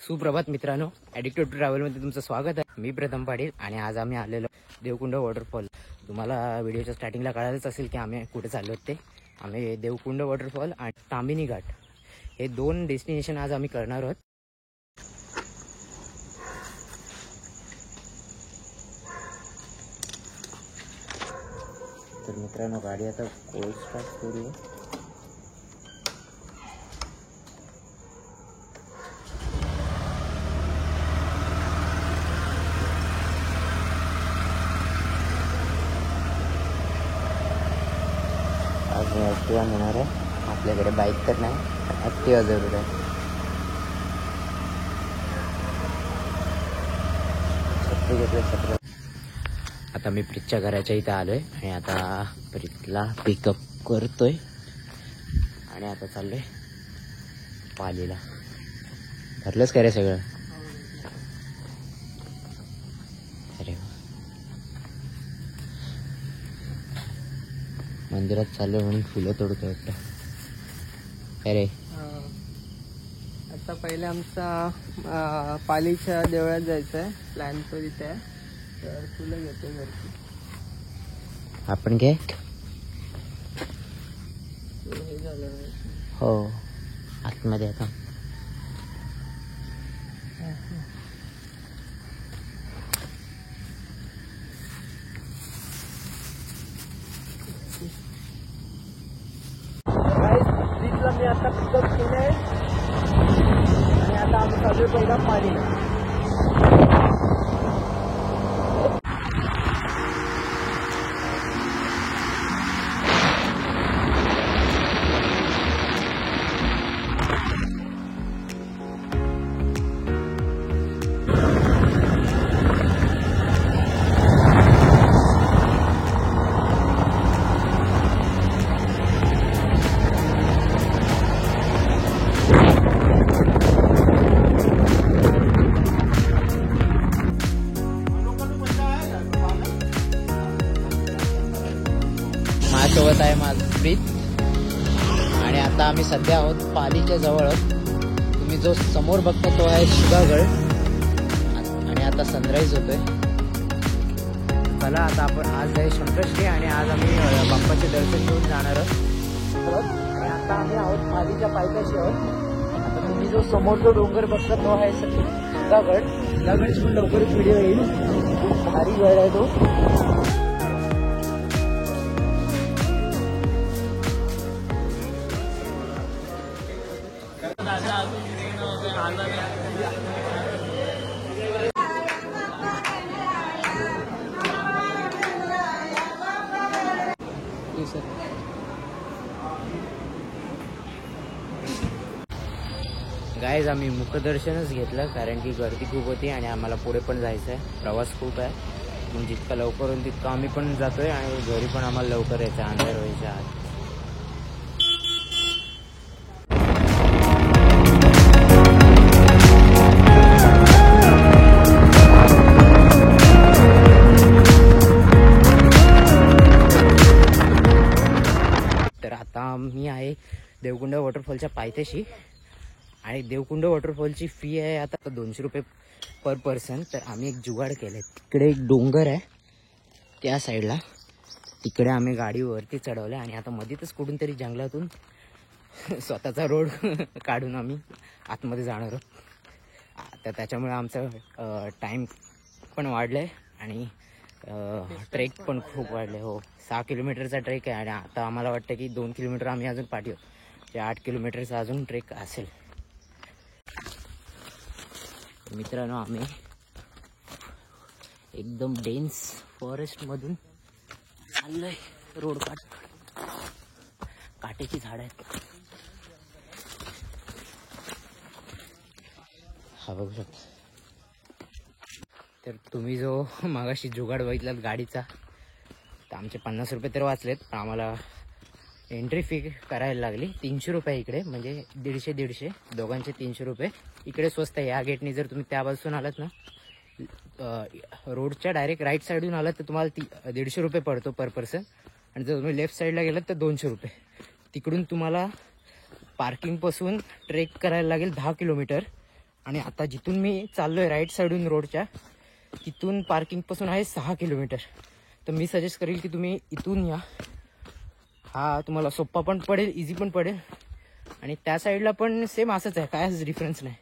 सुप्रभात मित्रांनो, addicted to ट्रॅव्हलमध्ये तुमचं स्वागत आहे। मी प्रथम पाटील आणि आज आम्ही आलेलो देवकुंड वॉटरफॉल। तुम्हाला व्हिडिओच्या स्टार्टिंगला कळालंच असेल की आम्ही कुठे चाललो ते। आम्ही देवकुंड वॉटरफॉल आणि ताम्हिणी घाट हे दोन डेस्टिनेशन आज आम्ही करणार आहोत। तर मित्रांनो, गाडी आता कोल्ड स्टार्ट करूया। आज मी ॲक्टिवा नेणार आहे, आपल्याकडे बाईक तर नाही, ॲक्टिवा जरूर आहे। छत्री घेतलं, छत्री। आता मी प्रीतच्या घराच्या इथं आलोय आणि आता प्रीतला पिकअप करतोय आणि आता चाललोय पालीला। ठरलंच काय रे सगळं? अरे मंदिरात चाललोय म्हणून फुलं तोडतोय वाटतं। अरे आता पहिले आमचा पालीच्या देवळात जायचं आहे, प्लॅन तो इथे आहे, तर फुलं घेतो घरची। आपण घे। हे झालं हो, आतमध्ये आता मी आता पिकअप केलंय आणि आता आम्ही चालू पहिला पालीला। माझ्यासोबत आहे माझं प्रीत आणि आता आम्ही सध्या आहोत पालीच्या जवळ। तुम्ही जो समोर बघता तो आहे शिवागड आणि आता सनराईज होतोय। चला आता आपण आज आहे संकष्टी आणि आज आम्ही बाप्पाचे दर्शन घेऊन जाणार आहोत आणि आता आम्ही आहोत पालीच्या पायथ्याशी आहोत। आता तुम्ही जो समोर जो डोंगर बघता तो आहे शिवागड। शिवागडची पण लवकरच व्हिडिओ येईल, खूप भारी गड आहे तो। गाईज आम्ही मुखदर्शनच घेतलं कारण की गर्दी खूप होती आणि आम्हाला पुढे पण जायचं आहे, प्रवास खूप आहे। मग जितका लवकर होईल तितकं आम्ही पण जातोय आणि घरी पण आम्हाला लवकर यायचं, अंधार व्हायच्या आत। तर आता मी आहे देवकुंड वॉटरफॉलच्या पायथ्याशी आणि देवकुंड वॉटरफॉलची फी आहे आता 200 रुपये पर पर्सन। तर आम्ही एक जुगाड केलं आहे, तिकडे एक डोंगर आहे त्या साईडला, तिकडे आम्ही गाडीवरती चढवलं आणि आता मध्येच कुठून तरी जंगलातून स्वतःचा रोड काढून आम्ही आतमध्ये जाणार आहोत। तर त्याच्यामुळे आमचं टाईम पण वाढलं आहे आणि ट्रेक पण खूप वाढले। हो, 6 किलोमीटरचा ट्रेक आहे आणि आता आम्हाला वाटतं की 2 किलोमीटर आम्ही अजून पाठी आहोत, 8 किलोमीटरचा अजून ट्रेक असेल। मित्रांनो, आम्ही एकदम डेन्स फॉरेस्ट मधून चाललोय, रोड काटेची झाड आहेत। हा बघू शकता। तर तुम्ही जो मागाशी जुगाड बघितलात गाडीचा, तर आमचे 50 रुपये तर वाचलेत, पण आम्हाला एंट्री फी करायला लागली 300 रुपये इकडे, म्हणजे 150 दोघांचे 300 रुपये। इकडे स्वस्त आहे, या गेटने जर तुम्ही त्या बाजून आलात ना, रोडच्या डायरेक्ट राईट साईडून आलात तर तुम्हाला 150 रुपये पडतो पर पर्सन आणि जर तुम्ही लेफ्ट साईडला गेलात तर 200 रुपये। तिकडून तुम्हाला पार्किंगपासून ट्रेक करायला लागेल 10 किलोमीटर आणि आता जिथून मी चाललोय राईट साईडून रोडच्या, तिथून पार्किंगपासून आहे 6 किलोमीटर. तर मी सजेस्ट करेल की तुम्ही इथून या. हा तुम्हाला सोप्पा पण पडेल, इझी पण पडेल. आणि त्या साईडला पण सेम असंच आहे, कायच डिफरन्स नाही.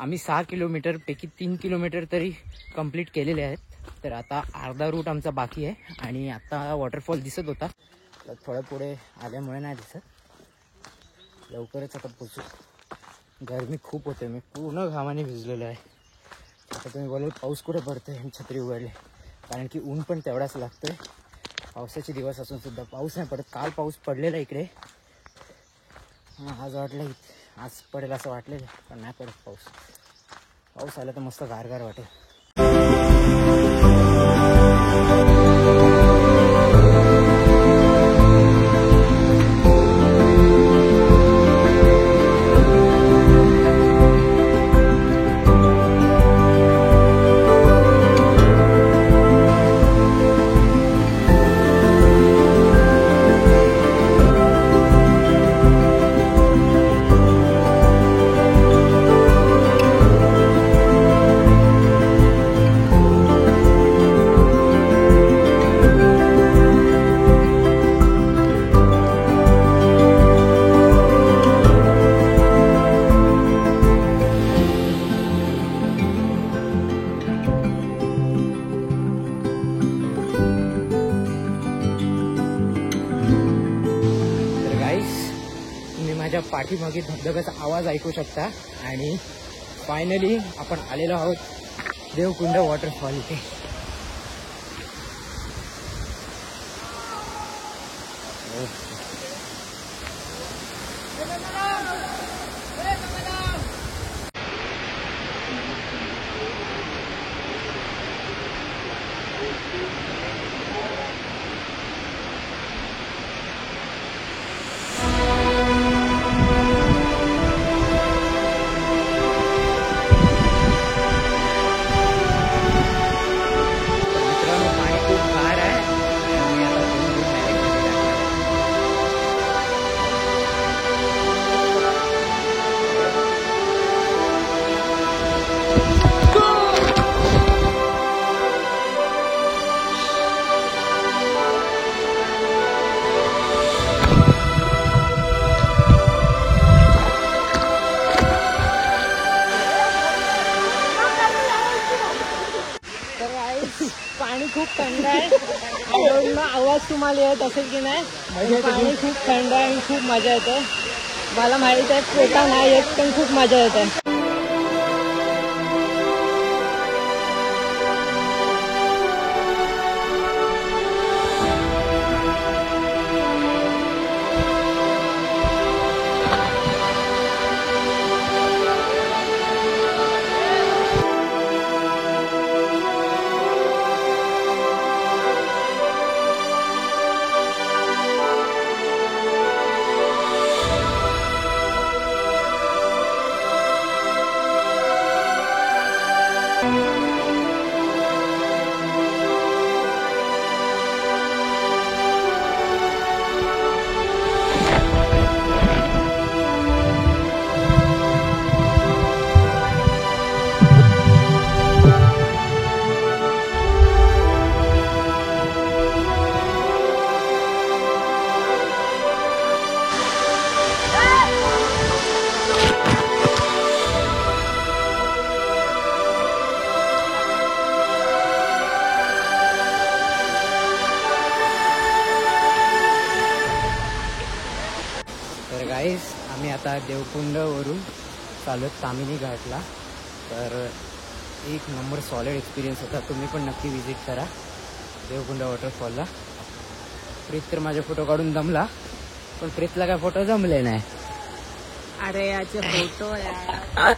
आम्ही 6 किलोमीटर पैकी 3 किलोमीटर तरी कंप्लीट केलेले आहेत. तर आता अर्धा रूट आमचा बाकी आहे. आणि आता वॉटरफॉल दिसत होता, तर थोडं पुढे आल्यामुळे नाही दिसत. लवकरच आता पोचू. गरमी खूप होते, मी पूर्ण घामाने भिजलेलो आहे. आता तुम्ही बोलाल पाऊस कुठे पडते आणि छत्री उघडले, कारण की ऊन पण तेवढाच लागतोय. पावसाचे दिवस असून सुद्धा पाऊस नाही पडत. काल पाऊस पडलेला इकडे, आज वाटलं आज पडेल असं वाटलेलं, पण नाही पडत पाऊस. पाऊस आला तर मस्त गारगार वाटेल. माझ्या पाठीमागे धबधब्याचा आवाज ऐकू शकता. आणि फायनली आपण आलेलो आहोत देवकुंड वॉटरफॉल इथे. पाणी खूप थंड आहे. आवाज तुम्हाला येत असेल की नाही. पाणी खूप थंड आहे आणि खूप मजा येते. मला माहित आहे पोटा नाही येत, पण खूप मजा येते. तर गाईस आम्ही आता देवकुंडवरून चालू तामिनी घाटला. तर एक नंबर सॉलिड एक्सपिरियन्स होता. तुम्ही पण नक्की विजिट करा देवकुंड वॉटरफॉलला. प्रीत तर माझे फोटो काढून जमला, पण प्रीतला काय फोटो जमले नाही. अरे याचे फोटो यार